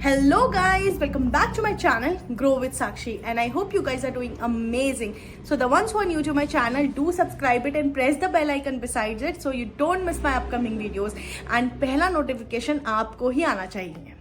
Hello guys, welcome back to my channel Grow with Sakshi, and I hope you guys are doing amazing. So the ones who are new to my channel, do subscribe it and press the bell icon besides it so you don't miss my upcoming videos, and पहला notification आपको ही आना चाहिए.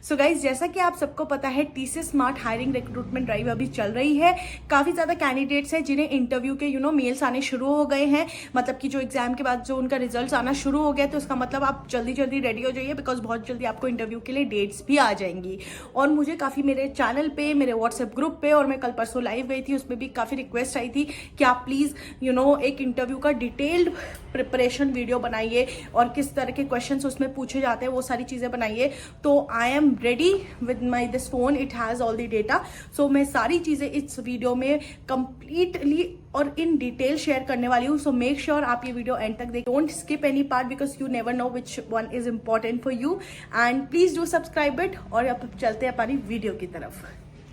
So guys, जैसा कि आप सबको पता है, TCS smart hiring recruitment drive अभी चल रही है. काफी ज्यादा कैंडिडेट्स हैं जिन्हें इंटरव्यू के मेल्स आने शुरू हो गए हैं. मतलब कि जो एग्जाम के बाद जो उनका रिजल्ट्स आना शुरू हो गया, तो इसका मतलब आप जल्दी जल्दी रेडी हो जाइए, बिकॉज बहुत जल्दी आपको इंटरव्यू के लिए डेट्स भी आ जाएंगी. और मुझे काफी मेरे चैनल पे, मेरे व्हाट्सएप ग्रुप पे, और मैं कल परसों लाइव गई थी, उसमें भी काफी रिक्वेस्ट आई थी कि आप प्लीज एक इंटरव्यू का डिटेल्ड प्रिपरेशन वीडियो बनाइए और किस तरह के क्वेश्चन उसमें पूछे जाते हैं वो सारी चीजें बनाइए. तो I am ready with my this phone, it has all the data. So मैं सारी चीजें इस वीडियो में कंप्लीटली और इन डिटेल शेयर करने वाली हूँ. सो मेक श्योर आप ये वीडियो एंड तक देखिए. Don't skip any part because you never know which one is important for you, and please do subscribe it. और अब चलते हैं अपनी वीडियो की तरफ.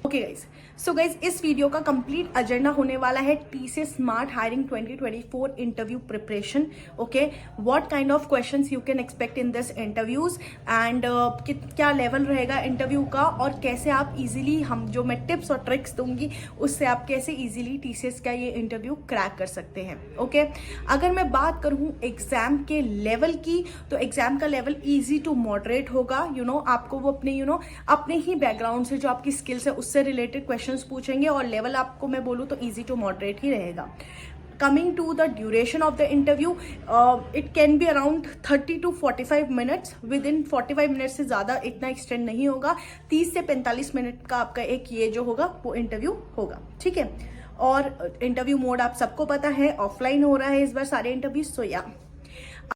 ओके गाइज, सो गाइज, इस वीडियो का कंप्लीट एजेंडा होने वाला है TCS smart hiring 2024 interview preparation. Okay, what kind of questions you can expect in this interviews, and क्या लेवल रहेगा इंटरव्यू का, और कैसे आप इजीली, जो मैं टिप्स और ट्रिक्स दूंगी उससे आप कैसे इजीली टीसीएस का ये इंटरव्यू क्रैक कर सकते हैं. ओके, अगर मैं बात करूं एग्जाम के लेवल की, तो एग्जाम का लेवल इजी टू मॉडरेट होगा. आपको वो अपने ही बैकग्राउंड से जो आपकी स्किल्स है उससे रिलेटेड क्वेश्चंस पूछेंगे, और लेवल आपको मैं बोलूं तो इजी टू मॉडरेट ही रहेगा. Coming to the duration of the interview, it can be around 30 to 45 minutes. Within 45 minutes से ज़्यादा इतना एक्सटेंड नहीं होगा. 30 से 45 मिनट का आपका एक ये जो होगा वो इंटरव्यू होगा. ठीक है, और इंटरव्यू मोड आप सबको पता है, ऑफलाइन हो रहा है इस बार सारे इंटरव्यूज. सो या,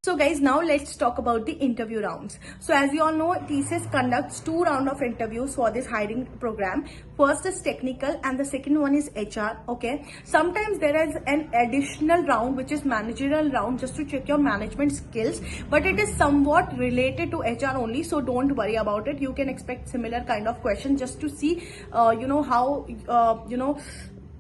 so guys, now let's talk about the interview rounds. So as you all know, TCS conducts 2 rounds of interviews for this hiring program. First is technical and the second one is HR. Okay, sometimes there is an additional round which is managerial round, just to check your management skills, but it is somewhat related to HR only, so don't worry about it. You can expect similar kind of questions just to see how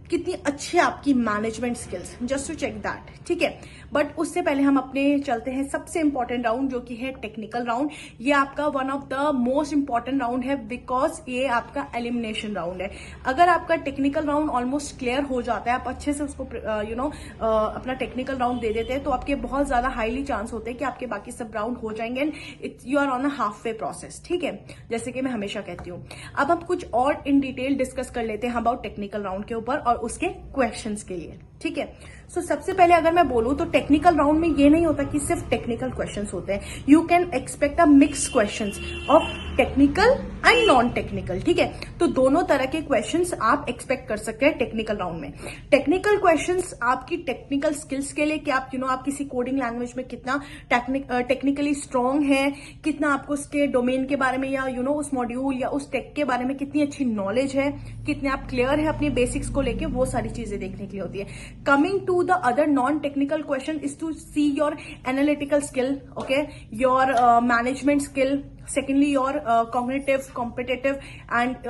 कितनी अच्छी आपकी management skills, just to check that. ठीक है, but उससे पहले हम अपने चलते हैं सबसे इंपॉर्टेंट राउंड, जो कि है टेक्निकल राउंड. ये आपका one of the most important round है, बिकॉज ये आपका एलिमिनेशन राउंड है. अगर आपका टेक्निकल राउंड ऑलमोस्ट क्लियर हो जाता है, आप अच्छे से उसको अपना टेक्निकल राउंड दे देते हैं, तो आपके बहुत ज्यादा हाईली चांस होते हैं कि आपके बाकी सब राउंड हो जाएंगे, and you are on a half way process. ठीक है, जैसे कि मैं हमेशा कहती हूँ. अब हम कुछ और इन डिटेल डिस्कस कर लेते हैं अबाउट टेक्निकल राउंड के ऊपर और उसके क्वेश्चंस के लिए. ठीक है, सो सबसे पहले अगर मैं बोलूं तो टेक्निकल राउंड में ये नहीं होता कि सिर्फ टेक्निकल क्वेश्चंस होते हैं. You can expect a mix questions of technical and non technical. ठीक है, तो दोनों तरह के क्वेश्चंस आप एक्सपेक्ट कर सकते हैं टेक्निकल राउंड में. टेक्निकल क्वेश्चंस आपकी टेक्निकल स्किल्स के लिए, कि आप आप किसी कोडिंग लैंग्वेज में कितना टेक्निकली स्ट्रांग है, कितना आपको उसके डोमेन के बारे में या उस मॉड्यूल या उस टेक के बारे में कितनी अच्छी नॉलेज है, कितने आप क्लियर है अपनी बेसिक्स को लेके, वो सारी चीजें देखने के लिए होती है. Coming to the other non-technical question is to see your analytical skill, okay, your management skill, secondly your cognitive, competitive, and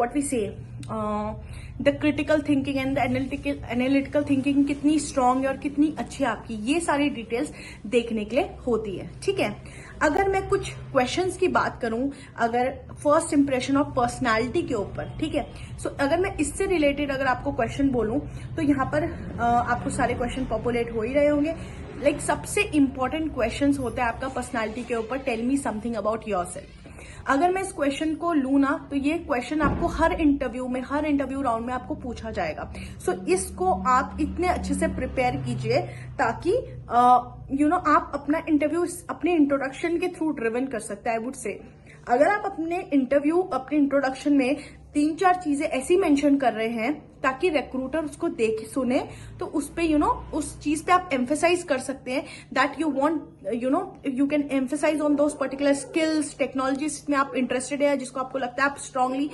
what we say, the critical thinking and the analytical thinking कितनी strong है और कितनी अच्छी आपकी, ये सारी details देखने के लिए होती है. ठीक है, अगर मैं कुछ क्वेश्चंस की बात करूं, अगर फर्स्ट इंप्रेशन ऑफ पर्सनालिटी के ऊपर, ठीक है, सो अगर मैं इससे रिलेटेड अगर आपको क्वेश्चन बोलूं, तो यहाँ पर आपको सारे क्वेश्चन पॉपुलेट हो ही रहे होंगे. लाइक सबसे इंपॉर्टेंट क्वेश्चंस होता है आपका पर्सनालिटी के ऊपर, tell me something about yourself. अगर मैं इस क्वेश्चन को लू ना, तो ये क्वेश्चन आपको हर इंटरव्यू राउंड में आपको पूछा जाएगा. सो इसको आप इतने अच्छे से प्रिपेयर कीजिए ताकि आप अपना इंटरव्यू अपने इंट्रोडक्शन के थ्रू ड्रिवन कर सकते हैं. आई वुड से, अगर आप अपने इंट्रोडक्शन में 3-4 चीजें ऐसी मेंशन कर रहे हैं ताकि रिक्रूटर उसको देख सुने, तो उस पे उस चीज पे आप एम्फेसाइज कर सकते हैं that you want you can emphasise on those particular skills, technologies में आप इंटरेस्टेड है, जिसको आपको लगता है आप स्ट्रांगली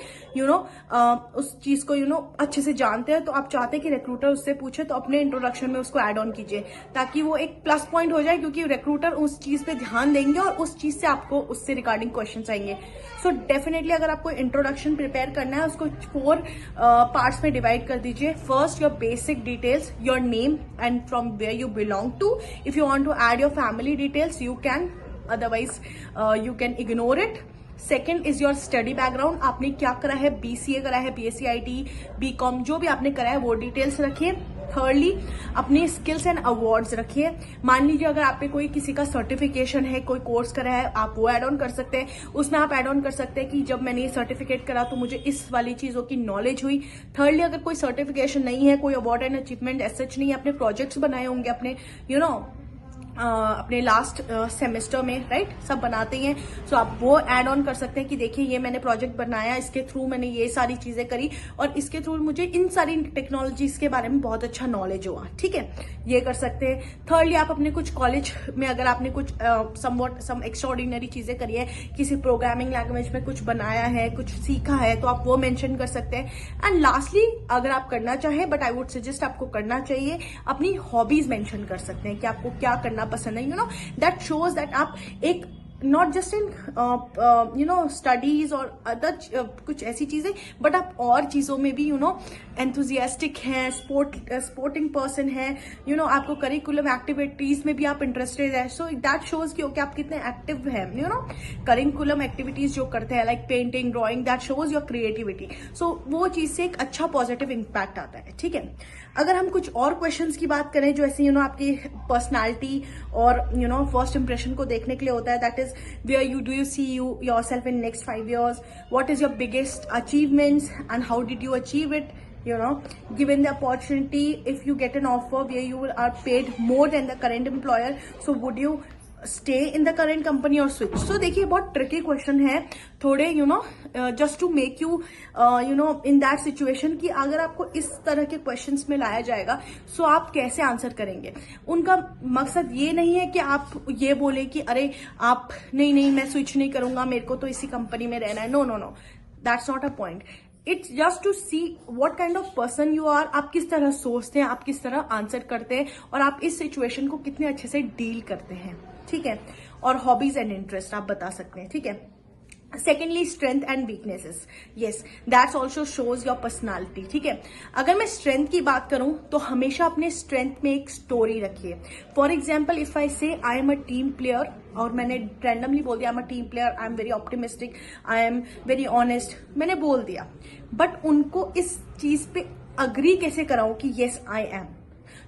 उस चीज को अच्छे से जानते हैं, तो आप चाहते हैं कि रिक्रूटर उससे पूछे, तो अपने इंट्रोडक्शन में उसको एड ऑन कीजिए ताकि वो एक प्लस पॉइंट हो जाए, क्योंकि रिक्रूटर उस चीज पे ध्यान देंगे और उस चीज से आपको उससे रिगार्डिंग क्वेश्चन आएंगे. सो डेफिनेटली अगर आपको इंट्रोडक्शन प्रिपेयर करना है, उसको 4 पार्ट्स में डिवाइड कर दीजिए. First, your basic details, your name and from where you belong to. If you want to add your family details, you can, otherwise you can ignore it. Second is your study background, आपने क्या करा है, BCA करा है, BSc IT, BCom, जो भी आपने करा है वो डिटेल्स रखिए। थर्डली अपनी स्किल्स एंड अवार्ड्स रखिए। मान लीजिए अगर आप पे कोई किसी का सर्टिफिकेशन है, कोई कोर्स करा है, आप वो ऐड ऑन कर सकते हैं। उसमें आप ऐड ऑन कर सकते हैं कि जब मैंने ये सर्टिफिकेट करा तो मुझे इस वाली चीजों की नॉलेज हुई। थर्डली अगर कोई सर्टिफिकेशन नहीं है, कोई award and achievement as such नहीं है, अपने प्रोजेक्ट्स बनाए होंगे अपने अपने लास्ट सेमेस्टर में, राइट, सब बनाते हैं, सो आप वो ऐड ऑन कर सकते हैं कि देखिए ये मैंने प्रोजेक्ट बनाया, इसके थ्रू मैंने ये सारी चीजें करी और इसके थ्रू मुझे इन सारी टेक्नोलॉजीज के बारे में बहुत अच्छा नॉलेज हुआ। ठीक है, ये कर सकते हैं। थर्डली आप अपने कुछ कॉलेज में अगर आपने कुछ सम एक्स्ट्राऑर्डिनरी चीजें करी है, किसी प्रोग्रामिंग लैंग्वेज में कुछ बनाया है, कुछ सीखा है, तो आप वो मेंशन कर सकते हैं। एंड लास्टली अगर आप करना चाहें, बट आई वुड सजेस्ट आपको करना चाहिए, अपनी हॉबीज मेंशन कर सकते हैं कि आपको क्या करना पसंद है। दैट शोज दैट आप एक नॉट जस्ट इन स्टडीज और अदर कुछ ऐसी चीजें, बट आप और चीजों में भी एंथुजियास्टिक हैं, स्पोर्टिंग पर्सन है, आपको करिकुलम एक्टिविटीज में भी आप इंटरेस्टेड है। सो दैट शोज कि ओके आप कितने एक्टिव हैं, करिकुलम एक्टिविटीज जो करते हैं like painting, drawing, that shows your creativity. So वो चीज से एक अच्छा पॉजिटिव इम्पैक्ट आता है। ठीक है, अगर हम कुछ और क्वेश्चंस की बात करें जो ऐसे आपकी पर्सनालिटी और फर्स्ट इंप्रेशन को देखने के लिए होता है, that is where you do you see yourself in next 5 years, what is your biggest achievements and how did you achieve it, given the opportunity, if you get an offer where you are paid more than the current employer, so would you stay in the current company or switch? So देखिए बहुत tricky question है थोड़े, just to make you in that situation कि अगर आपको इस तरह के क्वेश्चंस में लाया जाएगा सो आप कैसे आंसर करेंगे। उनका मकसद ये नहीं है कि आप ये बोले कि अरे आप नहीं मैं स्विच नहीं करूंगा, मेरे को तो इसी कंपनी में रहना है। No, that's not a point. It's just to see what kind of person you are, आप किस तरह सोचते हैं, आप किस तरह आंसर करते हैं और आप इस सिचुएशन को कितने अच्छे से डील करते हैं। ठीक है, और हॉबीज एंड इंटरेस्ट आप बता सकते हैं। ठीक है, secondly strength and weaknesses, yes that's also shows your personality. ठीक है, अगर मैं स्ट्रेंथ की बात करूं तो हमेशा अपने स्ट्रेंथ में एक स्टोरी रखिए। फॉर एग्जाम्पल इफ आई से आई एम अ टीम प्लेयर और मैंने रैंडमली बोल दिया आई am a team player, I am very optimistic, I am very honest, मैंने बोल दिया, बट उनको इस चीज पे अग्री कैसे कराऊं कि येस आई एम।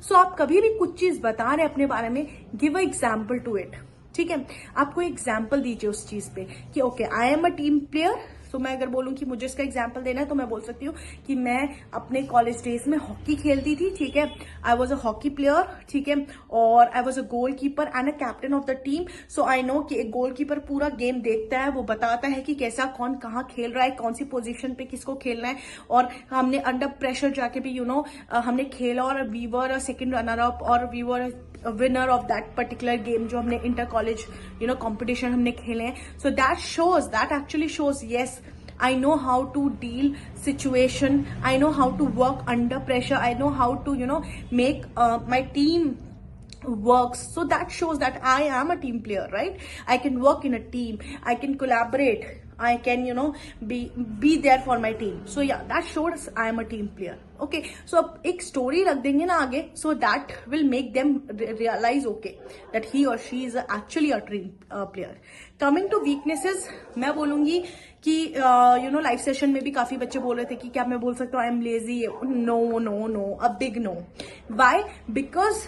सो आप कभी भी कुछ चीज बता रहे अपने बारे में, give a example to it. ठीक है, आपको एग्जाम्पल दीजिए उस चीज पे कि okay I am a team player. So मैं अगर बोलूं कि मुझे इसका एग्जाम्पल देना है तो मैं बोल सकती हूँ कि मैं अपने कॉलेज डेज में हॉकी खेलती थी। ठीक है, I was a hockey player. ठीक है, और I was a goal keeper and a captain of the team. So I know कि एक गोल कीपर पूरा गेम देखता है, वो बताता है कि कैसा कौन कहाँ खेल रहा है, कौन सी पोजीशन पे किसको खेलना है, और हमने अंडर प्रेशर जाके भी हमने खेला और we were a second runner up और we were winner of that particular game जो हमने इंटर कॉलेज कॉम्पिटिशन हमने खेले हैं। So that shows, that actually shows yes I know how to deal situation, I know how to work under pressure, I know how to make my team works. So that shows that I am a team player, right? I can work in a team, I can collaborate, I can be there for my team. So yeah, that shows I am a team player. Okay, so अब एक story रख देंगे ना आगे, so that will make them realize okay that he or she is actually a team player. Coming to weaknesses, मैं बोलूंगी कि live session में भी काफी बच्चे बोल रहे थे कि क्या मैं बोल सकता हूँ I am lazy. No, a big no. Why? Because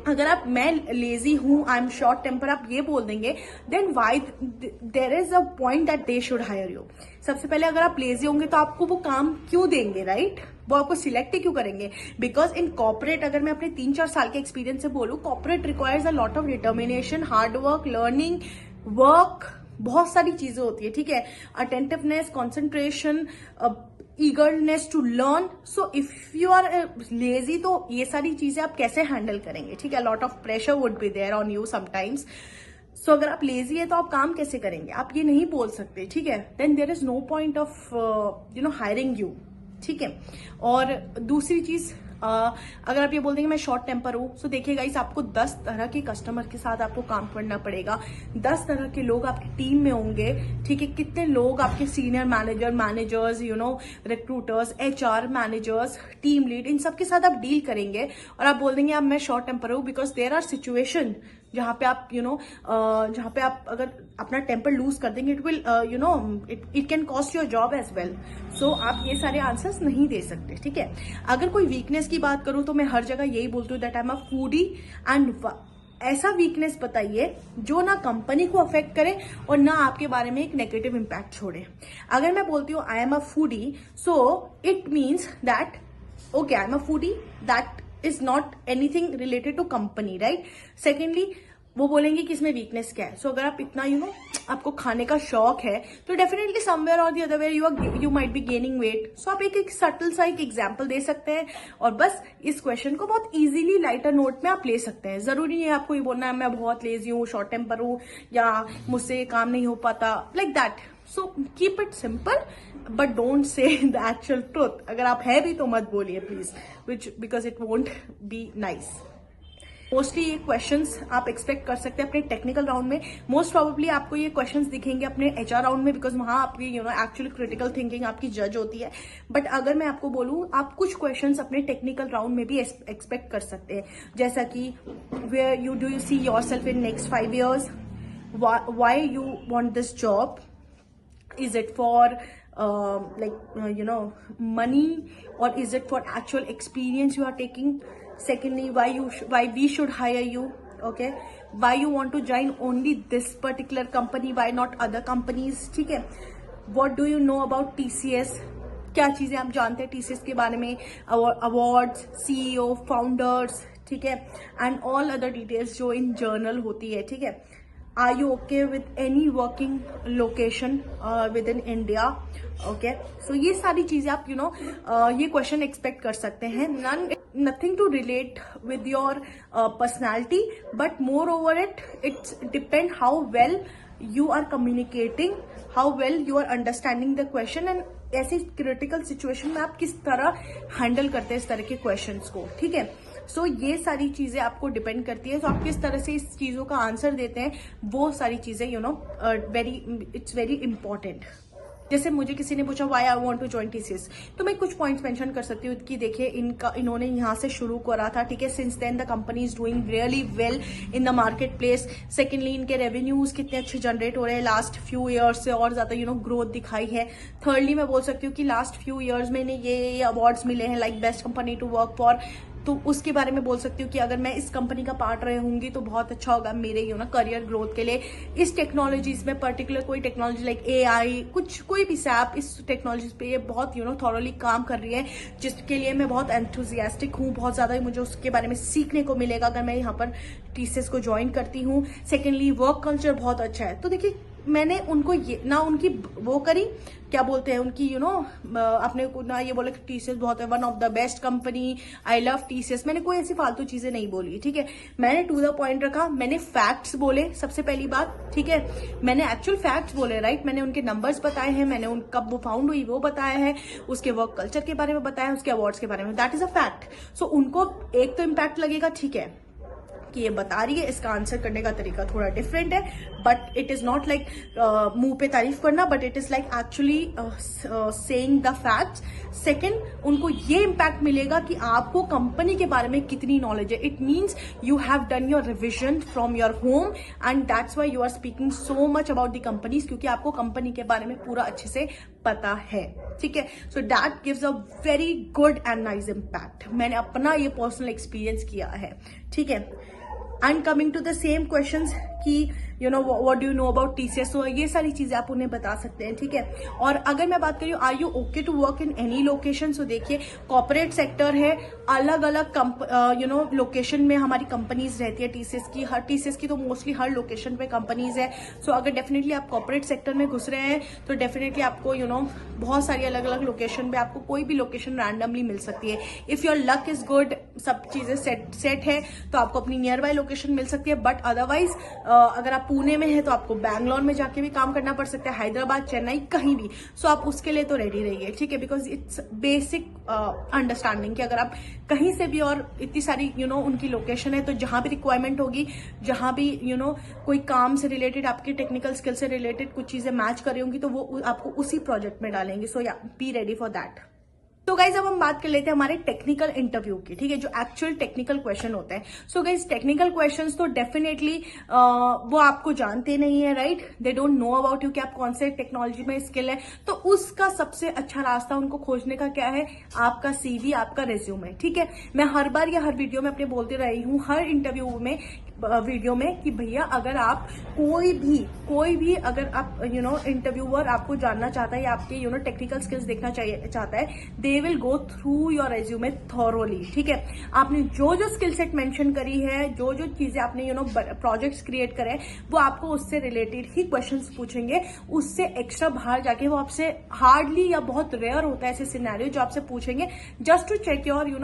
अगर आप मैं लेजी हूं, आई एम शॉर्ट टेम्पर, आप ये बोल देंगे, then why there is a point that they should hire you. सबसे पहले अगर आप लेजी होंगे तो आपको वो काम क्यों देंगे, राइट? वो आपको सिलेक्ट ही क्यों करेंगे? बिकॉज इन कॉर्पोरेट, अगर मैं अपने 3-4 साल के एक्सपीरियंस से बोलूं, corporate requires a lot of determination, hard work, learning, work, बहुत सारी चीजें होती है। ठीक है, attentiveness, concentration, eagerness to learn. So if you are lazy तो ये सारी चीजें आप कैसे हैंडल करेंगे? ठीक है, lot of pressure would be there on you sometimes. So अगर आप लेजी है तो आप काम कैसे करेंगे? आप ये नहीं बोल सकते। ठीक है, then there is no point of hiring you. ठीक है, और दूसरी चीज, अगर आप ये बोल देंगे मैं शॉर्ट टेम्पर हूं, सो देखिए गाइस, आपको 10 तरह के कस्टमर के साथ आपको काम करना पड़ेगा, 10 तरह के लोग आपकी टीम में होंगे। ठीक है, कितने लोग आपके senior managers, recruiters, HR managers, team lead, इन सब के साथ आप डील करेंगे और आप बोल देंगे अब मैं शॉर्ट टेम्पर हूं बिकॉज देयर आर सिचुएशन जहां पे आप जहां पे आप अगर अपना टेम्पर लूज कर देंगे, it will it can cost your job as well. So आप ये सारे आंसर्स नहीं दे सकते. ठीक है, अगर कोई वीकनेस की बात करूं तो मैं हर जगह यही बोलती हूँ that I am a foodie. And ऐसा वीकनेस बताइए जो ना कंपनी को अफेक्ट करे और ना आपके बारे में एक नेगेटिव इंपैक्ट छोड़े. अगर मैं बोलती हूँ I am a foodie, so it means that okay I am a foodie, that is not anything related to company, right. Secondly वो बोलेंगे कि इसमें वीकनेस क्या है. सो अगर आप इतना आपको खाने का शौक है तो डेफिनेटली समवेयर और the other way you might be gaining weight. So आप एक सटल सा एक एग्जाम्पल दे सकते हैं और बस इस क्वेश्चन को बहुत इजीली लाइटर नोट में आप ले सकते हैं. जरूरी नहीं है आपको ये बोलना है मैं बहुत लेजी हूँ, शॉर्ट टेम्पर हूँ, या मुझसे काम नहीं हो पाता, like that. So keep it simple but don't say the actual truth. अगर आप है भी तो मत बोलिए please, which because it won't be nice. Mostly ये क्वेश्चंस आप एक्सपेक्ट कर सकते हैं अपने टेक्निकल राउंड में. मोस्ट प्रोबेबली आपको ये क्वेश्चंस दिखेंगे अपने एचआर राउंड में, बिकॉज वहां आपकी एक्चुअली क्रिटिकल थिंकिंग आपकी जज होती है. बट अगर मैं आपको बोलूं, आप कुछ क्वेश्चंस अपने टेक्निकल राउंड में भी एक्सपेक्ट कर सकते हैं, जैसा कि where you do you see yourself in next 5 years, why you want this job, is it for money, or is it for actual experience you are taking. Secondly, why we should hire you, okay, why you want to join only this particular company, why not other companies. ठीक है, what do you know about TCS, क्या चीजें आप जानते हैं TCS के बारे में, अवार्ड्स, CEO, फाउंडर्स, ठीक है, एंड ऑल अदर डिटेल्स जो इन जर्नल होती है. ठीक है, Are you okay with any working location within India? Okay, so ये सारी चीजें आप ये क्वेश्चन एक्सपेक्ट कर सकते हैं. Nothing to relate with your personality, but moreover it's depend how well you are communicating, how well you are understanding the question, and ऐसी critical situation में आप किस तरह हैंडल करते हैं इस तरह के क्वेश्चंस को. ठीक है, सो ये सारी चीजें आपको डिपेंड करती है. तो आप किस तरह से इस चीजों का आंसर देते हैं, वो सारी चीजें इट्स वेरी इंपॉर्टेंट. जैसे मुझे किसी ने पूछा why I want to join TCS, तो मैं कुछ पॉइंट्स मेंशन कर सकती हूँ कि देखिए इन्होंने यहाँ से शुरू करा था. ठीक है, since then the company is doing really well in the marketplace. Secondly, इनके रेवेन्यूज कितने अच्छे जनरेट हो रहे हैं लास्ट फ्यू ईयर्स से, और ज्यादा ग्रोथ दिखाई है. थर्डली, मैं बोल सकती हूँ कि लास्ट फ्यू ईयर्स में इन्हें ये अवार्ड्स मिले हैं like best company to work for. तो उसके बारे में बोल सकती हूँ कि अगर मैं इस कंपनी का पार्ट रहूंगी तो बहुत अच्छा होगा मेरे करियर ग्रोथ के लिए. इस टेक्नोलॉजीज में पर्टिकुलर कोई टेक्नोलॉजी लाइक AI, कोई भी सैप इस टेक्नोलॉजीज पे ये बहुत थॉरोली काम कर रही है, जिसके लिए मैं बहुत एंथुजियास्टिक हूँ. बहुत ज्यादा मुझे उसके बारे में सीखने को मिलेगा अगर मैं यहाँ पर TCS को ज्वाइन करती हूँ. सेकेंडली, वर्क कल्चर बहुत अच्छा है. तो देखिए, मैंने उनको ये ना उनकी वो करी, क्या बोलते हैं उनकी अपने को ना ये बोला कि TCS बहुत है, one of the best company, I love TCS. मैंने कोई ऐसी फालतू चीजें नहीं बोली. ठीक है, मैंने टू द पॉइंट रखा, मैंने फैक्ट्स बोले सबसे पहली बात. ठीक है, मैंने एक्चुअल फैक्ट्स बोले, राइट. मैंने उनके नंबर्स बताए हैं, मैंने कब वो फाउंड हुई वो बताया है, उसके वर्क कल्चर के बारे में बताया है, उसके अवार्ड्स के बारे में. That is a fact. So उनको एक तो इम्पैक्ट लगेगा, ठीक है, कि ये बता रही है, इसका आंसर करने का तरीका थोड़ा डिफरेंट है, but it is not like मुंह पे तारीफ करना, but it is like actually saying the facts. Second, उनको ये इम्पैक्ट मिलेगा कि आपको कंपनी के बारे में कितनी नॉलेज है. It means you have done your revision from your home and that's why you are speaking so much about the companies, क्योंकि आपको कंपनी के बारे में पूरा अच्छे से पता है. ठीक है, so that gives a very good and nice impact. मैंने अपना ये पर्सनल एक्सपीरियंस किया है. ठीक है, and coming to the same questions कि what do you know about TCS, तो ये सारी चीजें आप उन्हें बता सकते हैं. ठीक है, और अगर मैं बात करूँ are you okay to work in any location, so देखिए कॉर्पोरेट सेक्टर है, अलग अलग लोकेशन में हमारी कंपनीज रहती है. TCS की तो मोस्टली हर लोकेशन पे कंपनीज है. सो अगर डेफिनेटली आप कॉर्पोरेट सेक्टर में घुस रहे हैं तो डेफिनेटली आपको बहुत सारी अलग अलग लोकेशन पे आपको कोई भी लोकेशन रैंडमली मिल सकती है. If your luck is good, सब चीजें सेट है, तो आपको अपनी नियर बाय लोकेशन मिल सकती है. बट अदरवाइज अगर आप पुणे में है तो आपको बैंगलोर में जाके भी काम करना पड़ सकता है, हैदराबाद, चेन्नई, कहीं भी. सो आप उसके लिए तो रेडी रहिए. ठीक है, बिकॉज इट्स बेसिक अंडरस्टैंडिंग कि अगर आप कहीं से भी, और इतनी सारी उनकी लोकेशन है, तो जहां भी रिक्वायरमेंट होगी, जहां भी कोई काम से रिलेटेड, आपकी टेक्निकल स्किल से रिलेटेड कुछ चीजें मैच कर रही होंगी, तो वो आपको उसी प्रोजेक्ट में डालेंगे. सो या बी रेडी फॉर दैट. तो गाइज अब हम बात कर लेते हैं हमारे टेक्निकल इंटरव्यू की, ठीक है, जो एक्चुअल टेक्निकल क्वेश्चन होते हैं. सो गाइज टेक्निकल क्वेश्चंस तो डेफिनेटली वो आपको जानते नहीं है, right, they don't know about you कि आप कौन से टेक्नोलॉजी में स्किल है. तो उसका सबसे अच्छा रास्ता उनको खोजने का क्या है, आपका CV, आपका रेज्यूमे. ठीक है, मैं हर बार या हर वीडियो में अपने बोलते रही हूँ, हर इंटरव्यू में वीडियो में, कि भैया अगर आप कोई भी अगर आप इंटरव्यूअर आपको जानना चाहता है या आपके टेक्निकल स्किल्स देखना चाहता है, they will go through your resume thoroughly. ठीक है, आपने जो जो स्किल सेट मेंशन करी है, जो जो चीजें आपने प्रोजेक्ट्स क्रिएट करे, वो आपको उससे रिलेटेड ही क्वेश्चंस पूछेंगे. उससे एक्स्ट्रा बाहर जाके वो आपसे हार्डली या बहुत रेयर होता है ऐसे सिनेरियो जो आपसे पूछेंगे जस्ट टू चेक योर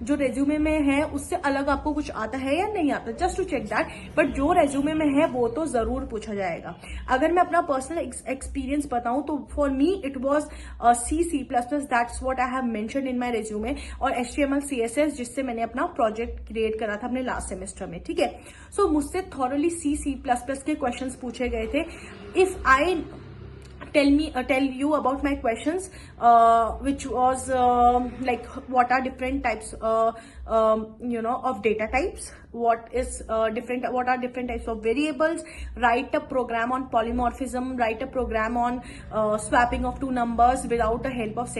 जो रेज्यूमे में है उससे अलग आपको कुछ आता है या नहीं आता, just to check that. But जो रेज्यूमे में है वो तो जरूर पूछा जाएगा. अगर मैं अपना पर्सनल एक्सपीरियंस बताऊं तो for me it was C++, that's what I have mentioned in my resume, और HTML CSS जिससे मैंने अपना प्रोजेक्ट क्रिएट करा था अपने लास्ट सेमेस्टर में. ठीक है, सो मुझसे थॉरली C++ के क्वेश्चंस पूछे गए थे. If I tell you about my questions, which was like what are different types of data types, what are different types of variables, write a program on polymorphism, write a program on swapping of two numbers without the help of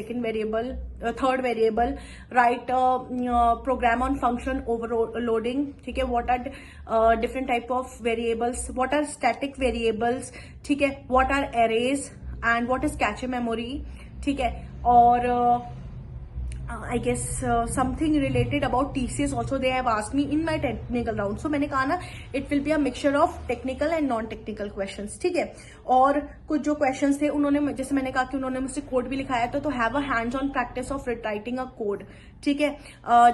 third variable, write a program on function overloading. ठीक है, what are different type of variables, what are static variables, ठीक है, what are arrays and what is cache memory. ठीक है, और I guess something related about TCS also they have asked me in my technical round. So मैंने कहा ना, it will be a mixture of technical and non-technical questions. ठीक है, और कुछ जो questions थे उन्होंने, जैसे मैंने कहा कि उन्होंने मुझसे कोड भी लिखाया था, तो have a hands-on practice of writing a code. ठीक है,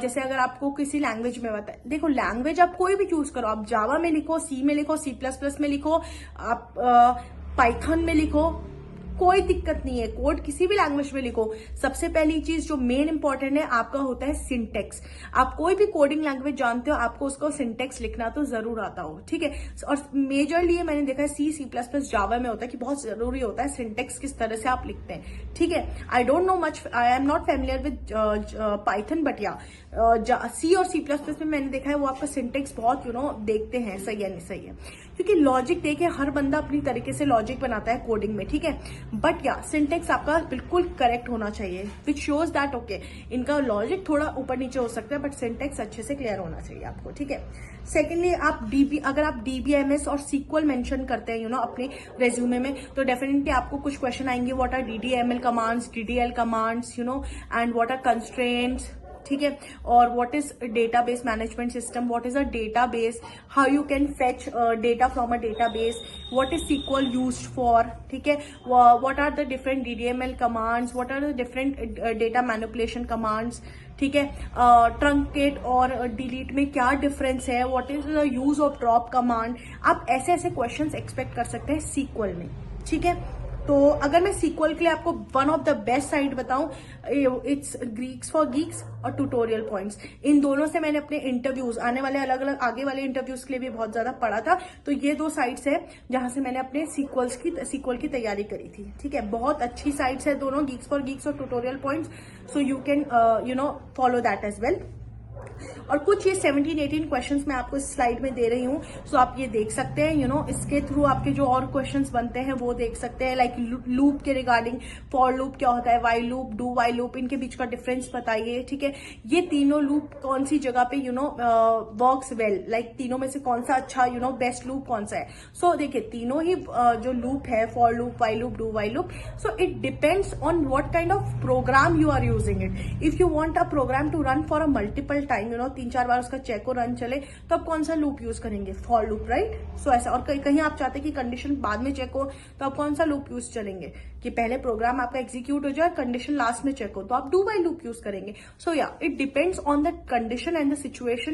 जैसे अगर आपको किसी लैंग्वेज में बताए, देखो लैंग्वेज आप कोई भी चूज करो, आप जावा में लिखो, C में लिखो, C++ में लिखो, आप पाइथन में लिखो, कोई दिक्कत नहीं है, कोड किसी भी लैंग्वेज में लिखो. सबसे पहली चीज जो मेन इंपॉर्टेंट है आपका होता है सिंटेक्स. आप कोई भी कोडिंग लैंग्वेज जानते हो, आपको उसको सिंटेक्स लिखना तो जरूर आता हो. ठीक है, और मेजरली ये मैंने देखा है C++ जावा में होता है कि बहुत जरूरी होता है सिंटेक्स किस तरह से आप लिखते हैं. ठीक है, I don't know much, I am not familiar with Python, but या C और C++ में मैंने देखा है वो आपका सिंटेक्स बहुत देखते हैं सही है नहीं सही है, क्योंकि लॉजिक देखिए हर बंदा अपनी तरीके से लॉजिक बनाता है कोडिंग में. ठीक है, बट या सिंटेक्स आपका बिल्कुल करेक्ट होना चाहिए, विच शोज दैट ओके इनका लॉजिक थोड़ा ऊपर नीचे हो सकता है, बट सिंटेक्स अच्छे से क्लियर होना चाहिए आपको. ठीक है, सेकेंडली अगर आप DBMS और SQL मेंशन करते हैं अपने रेज्यूमे में, तो डेफिनेटली आपको कुछ क्वेश्चन आएंगे, what are DDML commands, DDL commands, and what are constraints. ठीक है, और what is database management system, what is a database, how you can fetch data from a database, what is SQL used for. ठीक है, what are the different DDML commands, what are the different data manipulation commands. ठीक है, truncate और delete में क्या difference है, what is the use of drop command. आप ऐसे ऐसे क्वेश्चंस एक्सपेक्ट कर सकते हैं SQL में. ठीक है, तो अगर मैं SQL के लिए आपको one of the best site बताऊं, इट्स ग्रीक्स फॉर गीक्स और ट्यूटोरियल पॉइंट्स. इन दोनों से मैंने अपने इंटरव्यूज आने वाले अलग अलग आगे वाले इंटरव्यूज के लिए भी बहुत ज्यादा पढ़ा था. तो ये दो साइट्स है जहां से मैंने अपने SQL की तैयारी करी थी. ठीक है, बहुत अच्छी साइट्स है दोनों, गीक्स फॉर गीक्स और Tutorial Points. So you can follow that as well. और कुछ ये 17-18 क्वेश्चंस मैं आपको इस स्लाइड में दे रही हूँ, सो आप ये देख सकते हैं. इसके थ्रू आपके जो और क्वेश्चंस बनते हैं वो देख सकते हैं, लाइक लूप के रिगार्डिंग, फॉर लूप क्या होता है, while loop, do while loop, इनके बीच का डिफरेंस बताइए. ठीक है, ये तीनों लूप कौन सी जगह पे वर्क्स वेल, लाइक तीनों में से कौन सा अच्छा बेस्ट लूप कौन सा है. सो देखिए तीनों ही जो लूप है, for loop, while loop, do while loop, so it depends on what kind of program you are using it. If you want a program to run for a multiple time, 3-4 बार उसका check और run चले, तो आप कौन सा loop use करेंगे, for loop, right. So ऐसा, और कहीं आप चाहते हैं कि कंडीशन बाद में चेक हो, तो आप कौन सा लूप यूज करेंगे कि पहले प्रोग्राम आपका एग्जीक्यूट हो जाए, कंडीशन लास्ट में चेक हो, तो आप डू वाइल लूप यूज करेंगे. सो या it depends on the condition and the situation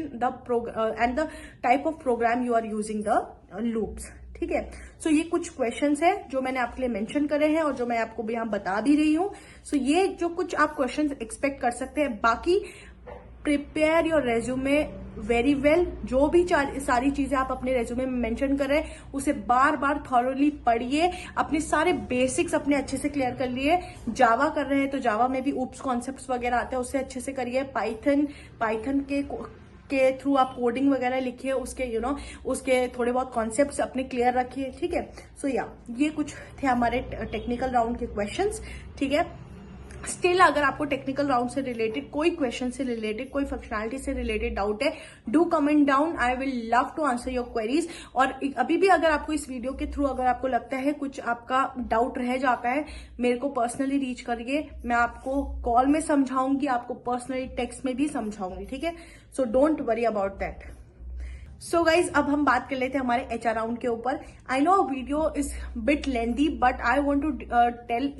and the type of program you are using the loops. ठीक है, सो ये कुछ क्वेश्चंस है जो मैंने आपके लिए मेंशन करे हैं और जो मैं आपको यहाँ बता भी रही हूँ. सो ये जो कुछ आप क्वेश्चंस एक्सपेक्ट कर सकते हैं. बाकी prepare your resume very well. जो भी सारी चीजें आप अपने रेज्यूमे में मेंशन कर रहे हैं उसे बार बार थॉरोली पढ़िए, अपने सारे बेसिक्स अपने अच्छे से क्लियर कर लिए। जावा कर रहे हैं तो जावा में भी ऊप्स कॉन्सेप्ट्स वगैरह आते हैं, उससे अच्छे से करिए। पाइथन के थ्रू आप कोडिंग वगैरह लिखिए, उसके उसके थोड़े बहुत कॉन्सेप्ट्स अपने क्लियर रखिए, ठीक है। सो ये कुछ थे हमारे टेक्निकल राउंड के क्वेश्चंस, ठीक है। स्टिल अगर आपको टेक्निकल राउंड से रिलेटेड कोई क्वेश्चन से रिलेटेड, कोई फंक्शनैलिटी से रिलेटेड डाउट है, do comment down, I will love to answer your queries. और अभी भी अगर आपको इस वीडियो के थ्रू अगर आपको लगता है कुछ आपका डाउट रह जाता है, मेरे को पर्सनली रीच करिए, मैं आपको कॉल में समझाऊंगी, आपको पर्सनली टेक्स्ट में भी समझाऊंगी, ठीक है। So don't worry about that. So guys अब हम बात कर लेते हैं हमारे HR राउंड के ऊपर। I know video is bit lengthy but I want to tell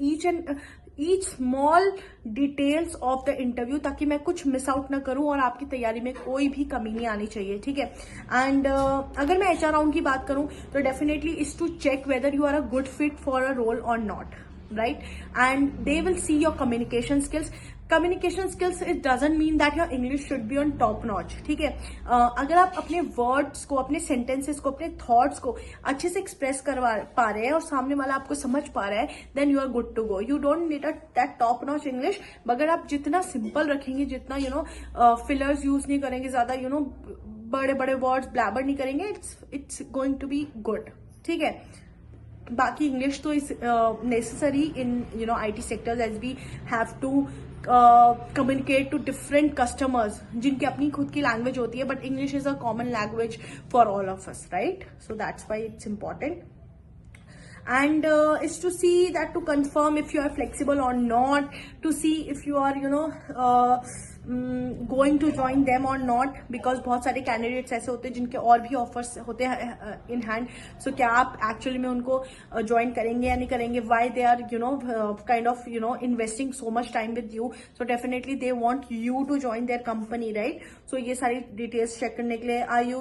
each small details of the interview, ताकि मैं कुछ मिस आउट ना करूं और आपकी तैयारी में कोई भी कमी नहीं आनी चाहिए, ठीक है। एंड अगर मैं HR राउंड की बात करूं तो definitely is to check whether you are a good fit for a role or not, right? And they will see your communication skills. Communication skills, it doesn't mean that your English should be on top notch, ठीक है। अगर आप अपने words को, अपने sentences को, अपने thoughts को अच्छे से एक्सप्रेस करवा पा रहे हैं और सामने वाला आपको समझ पा रहा है, then you are good to go. You don't need that top notch English. मगर आप जितना सिंपल रखेंगे, जितना फिलर्स यूज नहीं करेंगे, ज्यादा बड़े बड़े वर्ड्स ब्लैबर नहीं करेंगे, it's going to be good, ठीक है। बाकी इंग्लिश तो is necessary in IT sectors, as we have to communicate to different customers जिनकी अपनी खुद की लैंग्वेज होती है, but English is a common language for all of us, right? So that's why it's important. And is to see that, to confirm if you are flexible or not, to see if you are going to join them or not, because बहुत सारे candidates ऐसे होते हैं जिनके और भी offers होते हैं इन हैंड। सो क्या आप एक्चुअली में उनको ज्वाइन करेंगे या नहीं करेंगे? Why they are kind of investing so much time with you, so definitely they want you to join their company, right? So ये सारी डिटेल्स चेक करने के लिए आई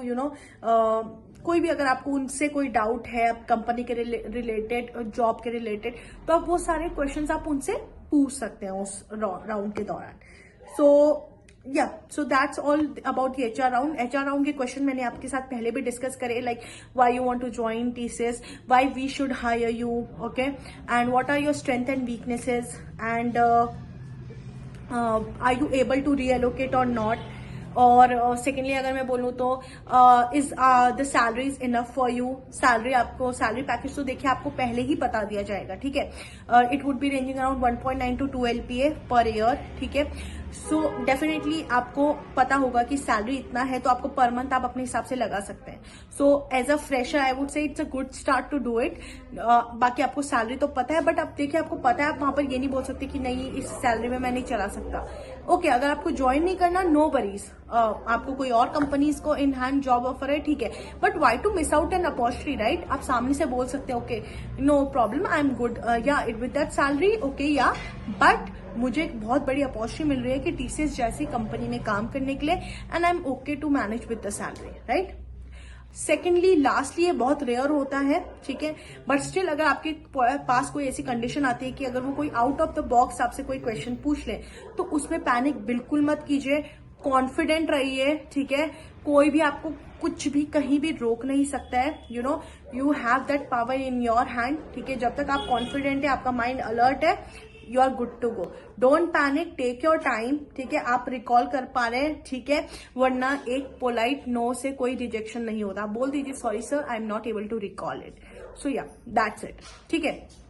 कोई भी अगर आपको उनसे कोई डाउट है कंपनी के रिलेटेड, जॉब के रिलेटेड, तो आप वो सारे क्वेश्चंस आप उनसे पूछ सकते हैं उस राउंड के दौरान। So that's all about the HR round. HR round के क्वेश्चन मैंने आपके साथ पहले भी डिस्कस करे, like why you want to join TCS, why we should hire you, okay, and what are your strength and weaknesses, and are you able to reallocate or not. और secondly अगर मैं बोलूँ तो is the salary is enough for you. Salary package तो देखिए आपको पहले ही बता दिया जाएगा, ठीक है। It would be ranging around 1.9 to 2 LPA per year, ठीक है। सो डेफिनेटली आपको पता होगा कि सैलरी इतना है, तो आपको पर मंथ आप अपने हिसाब से लगा सकते हैं। So as a fresher I would say it's a good start to do it. बाकी आपको सैलरी तो पता है, बट अब देखिए आपको पता है, आप वहां पर ये नहीं बोल सकते कि नहीं इस सैलरी में मैं नहीं चला सकता। ओके, अगर आपको ज्वाइन नहीं करना, नो वरीज, आपको कोई और कंपनीज को इन हैंड जॉब ऑफर है, ठीक है, but why to miss out an opportunity, right? आप सामने से बोल सकते हैं, okay no problem, I am good yeah with that salary, okay yeah, but मुझे एक बहुत बड़ी अपॉर्चुनिटी मिल रही है कि TCS जैसी कंपनी में काम करने के लिए, and I am okay to manage with the salary, right? Secondly, lastly, ये बहुत रेयर होता है, ठीक है, बट स्टिल अगर आपके पास कोई ऐसी कंडीशन आती है कि अगर वो कोई आउट ऑफ द बॉक्स आपसे कोई क्वेश्चन पूछ ले, तो उसमें पैनिक बिल्कुल मत कीजिए, कॉन्फिडेंट रहिए, ठीक है। कोई भी आपको कुछ भी कहीं भी रोक नहीं सकता है, you have that power in your hand, ठीक है। जब तक आप कॉन्फिडेंट है, आपका माइंड अलर्ट है, you are good to go. Don't panic, take your time, ठीक है। आप रिकॉल कर पा रहे हैं, ठीक है, वरना एक पोलाइट नो से कोई रिजेक्शन नहीं होता। आप बोल दीजिए sorry sir, I am not able to recall it. So yeah that's it, ठीक है।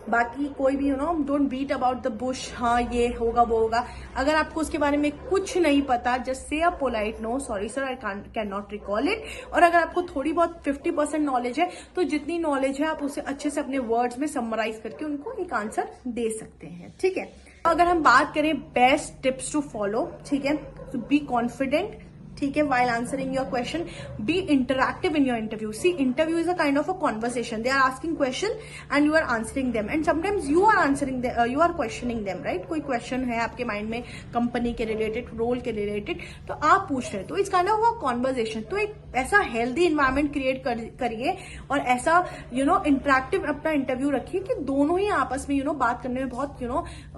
बाकी कोई भी don't beat about the bush, हाँ ये होगा वो होगा। अगर आपको उसके बारे में कुछ नहीं पता, just say a polite no, sorry sir I can not recall it. और अगर आपको थोड़ी बहुत 50% नॉलेज है, तो जितनी नॉलेज है आप उसे अच्छे से अपने वर्ड्स में समराइज करके उनको एक आंसर दे सकते हैं, ठीक है। अगर हम बात करें बेस्ट टिप्स टू फॉलो, ठीक है, तो बी कॉन्फिडेंट, ठीक है, while answering your question, be interactive in your interview. See, interview is a kind of a conversation. They are asking question and you are answering them, and sometimes you are answering them, you are questioning them, right? कोई question है आपके mind में company के related, role के related, तो आप पूछ रहे हैं, तो it's kind of a conversation. तो एक ऐसा हेल्दी इन्वायरमेंट क्रिएट करिए और ऐसा इंटरेक्टिव अपना इंटरव्यू रखिए कि दोनों ही आपस में बात करने में बहुत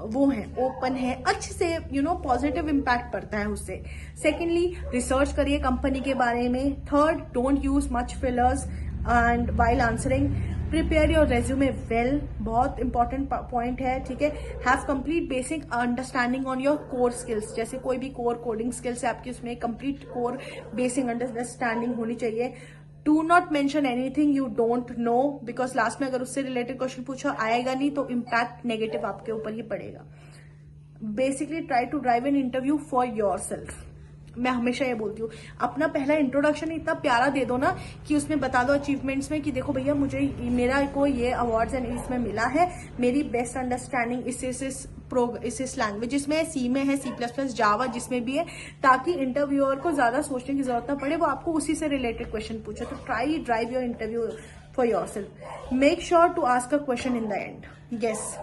वो है, ओपन है, अच्छे से पॉजिटिव इम्पैक्ट पड़ता है उससे. सेकेंडली, रिसर्च करिए कंपनी के बारे में. Third, don't use much fillers and while answering. Prepare your resume well, बहुत इंपॉर्टेंट पॉइंट है, ठीक है. Have complete basic understanding on your core skills. जैसे कोई भी कोर कोडिंग स्किल्स है आपकी, उसमें कंप्लीट कोर बेसिक अंडरस्टैंडिंग होनी चाहिए. Do not mention anything you don't know, because last में अगर उससे रिलेटेड क्वेश्चन पूछा आएगा नहीं तो इम्पैक्ट नेगेटिव आपके ऊपर ही पड़ेगा. Basically try to drive an interview for yourself. मैं हमेशा ये बोलती हूँ, अपना पहला इंट्रोडक्शन इतना प्यारा दे दो ना कि उसमें बता दो अचीवमेंट्स में कि देखो भैया मुझे मेरा को ये अवार्ड्स एंड इसमें मिला है, मेरी बेस्ट अंडरस्टैंडिंग इस लैंग्वेजेस में, सी में है, C++, जावा, जिसमें भी है, ताकि इंटरव्यूअर को ज्यादा सोचने की जरूरत ना पड़े, वो आपको उसी से रिलेटेड क्वेश्चन पूछे. तो try drive your interview for yourself. Make sure to ask a question in the end. Yes,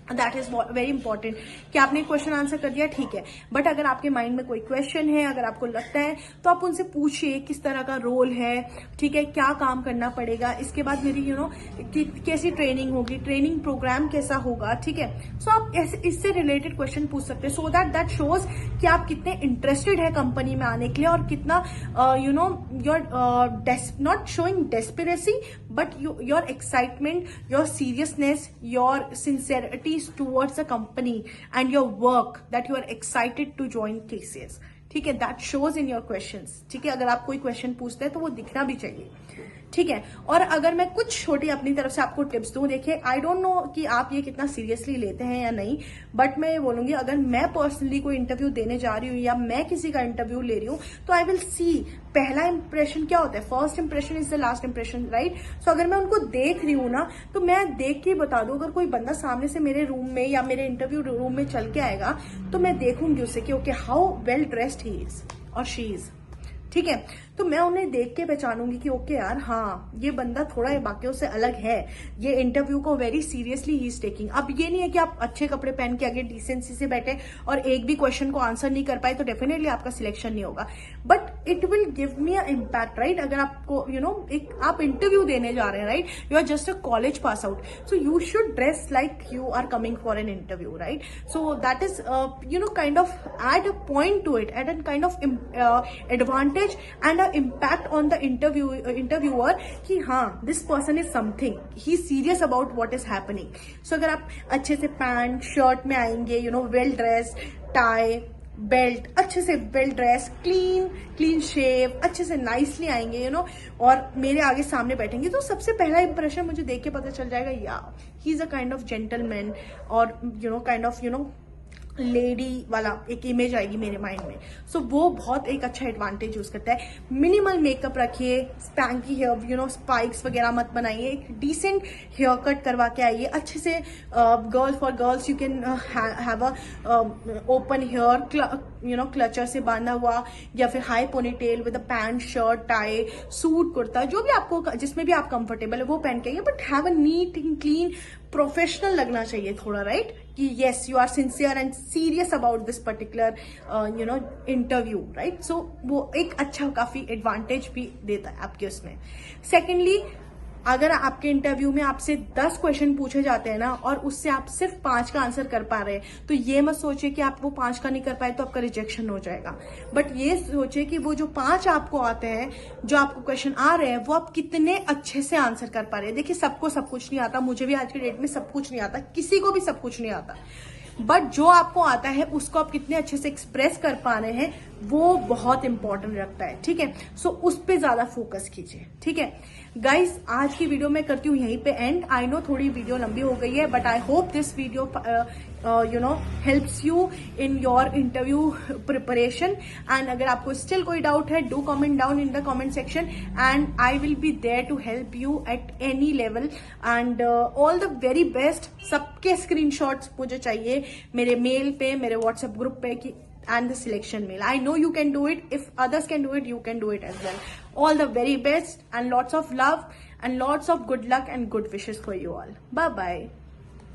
that is very important कि आपने क्वेश्चन आंसर कर दिया, ठीक है, बट अगर आपके माइंड में कोई क्वेश्चन है, अगर आपको लगता है, तो आप उनसे पूछिए किस तरह का रोल है, ठीक है, क्या काम करना पड़ेगा, इसके बाद मेरी कैसी ट्रेनिंग होगी, ट्रेनिंग प्रोग्राम कैसा होगा, ठीक है. सो आप इससे रिलेटेड क्वेश्चन पूछ सकते हैं, सो दैट शोज कि आप कितने इंटरेस्टेड है कंपनी में आने के लिए, और कितना you're not showing desperacy but your excitement, your seriousness, your sincerity towards the company and your work, that you are excited to join TCS. ठीक है, that shows in your questions. ठीक है, अगर आप कोई क्वेश्चन पूछते हैं तो वो दिखना भी चाहिए, ठीक है. और अगर मैं कुछ छोटी अपनी तरफ से आपको टिप्स दूं, देखिए आई डोंट नो कि आप ये कितना सीरियसली लेते हैं या नहीं, बट मैं ये बोलूंगी, अगर मैं पर्सनली कोई इंटरव्यू देने जा रही हूँ या मैं किसी का इंटरव्यू ले रही हूँ, तो आई विल सी पहला इंप्रेशन क्या होता है. First impression is the last impression, right. So अगर मैं उनको देख रही हूँ ना, तो मैं देख के बता दूं, अगर कोई बंदा सामने से मेरे रूम में या मेरे इंटरव्यू रूम में चल के आएगा, तो मैं देखूंगी उसे कि okay how well dressed he is और शी इज, ठीक है. तो मैं उन्हें देख के पहचानूंगी कि ओके यार, हाँ ये बंदा थोड़ा बाकियों से अलग है, ये इंटरव्यू को very seriously he is taking. अब ये नहीं है कि आप अच्छे कपड़े पहन के आगे डिसेंसी से बैठे और एक भी क्वेश्चन को आंसर नहीं कर पाए तो डेफिनेटली आपका सिलेक्शन नहीं होगा, but it will give me a impact, right. अगर आपको एक आप इंटरव्यू देने जा रहे हैं, right, you are just a college pass out, so you should dress like you are coming for an interview, right. So that is kind of add a point to it, add a kind of advantage and impact on the interviewer कि हाँ this person is something, he is serious about what is happening. So अगर आप अच्छे से pant shirt में आएंगे, well dress, tie, belt, अच्छे से वेल ड्रेस, क्लीन शेव, अच्छे से नाइसली आएंगे, और मेरे आगे सामने बैठेंगे, तो सबसे पहला इंप्रेशन मुझे देख के पता चल जाएगा, या he is a kind of gentleman, और काइंड ऑफ लेडी वाला एक इमेज आएगी मेरे माइंड में. सो वो बहुत एक अच्छा एडवांटेज यूज करता है. मिनिमल मेकअप रखिए, स्पैंकी हेयर, स्पाइक्स वगैरह मत बनाइए, एक डिसेंट हेयर कट करवा के आइए अच्छे से. Girls you can have a open hair, clutcher से बांधा हुआ, या फिर high ponytail with a pant shirt tie suit kurta, जो भी आपको जिसमें भी आप कंफर्टेबल है वो पहन के आइए, but have a neat and clean, professional लगना चाहिए थोड़ा, राइट, कि yes you are sincere and serious about this particular interview, right. So वो एक अच्छा काफी एडवांटेज भी देता है आपके उसमें. सेकेंडली, अगर आपके इंटरव्यू में आपसे 10 क्वेश्चन पूछे जाते हैं ना, और उससे आप सिर्फ 5 का आंसर कर पा रहे हैं, तो ये मत सोचिए कि आप वो 5 का नहीं कर पाए तो आपका रिजेक्शन हो जाएगा, बट ये सोचिए कि वो जो 5 आपको आते हैं, जो आपको क्वेश्चन आ रहे हैं, वो आप कितने अच्छे से आंसर कर पा रहे हैं. देखिए सबको सब कुछ नहीं आता, मुझे भी आज के डेट में सब कुछ नहीं आता, किसी को भी सब कुछ नहीं आता, बट जो आपको आता है उसको आप कितने अच्छे से एक्सप्रेस कर पा रहे हैं, वो बहुत इंपॉर्टेंट रखता है, ठीक है. सो उस पे ज्यादा फोकस कीजिए, ठीक है. गाइस, आज की वीडियो मैं करती हूँ यहीं पे एंड. आई नो थोड़ी वीडियो लंबी हो गई है, but I hope this video helps you in your interview preparation. And अगर आपको स्टिल कोई डाउट है, do comment down in the comment section and I will be there to help you at any level. And all the very best. सबके screenshots मुझे चाहिए मेरे mail पे, मेरे व्हाट्सएप ग्रुप पे, कि and the selection mail. I know you can do it. If others can do it, you can do it as well. All the very best and lots of love and lots of good luck and good wishes for you all. Bye bye.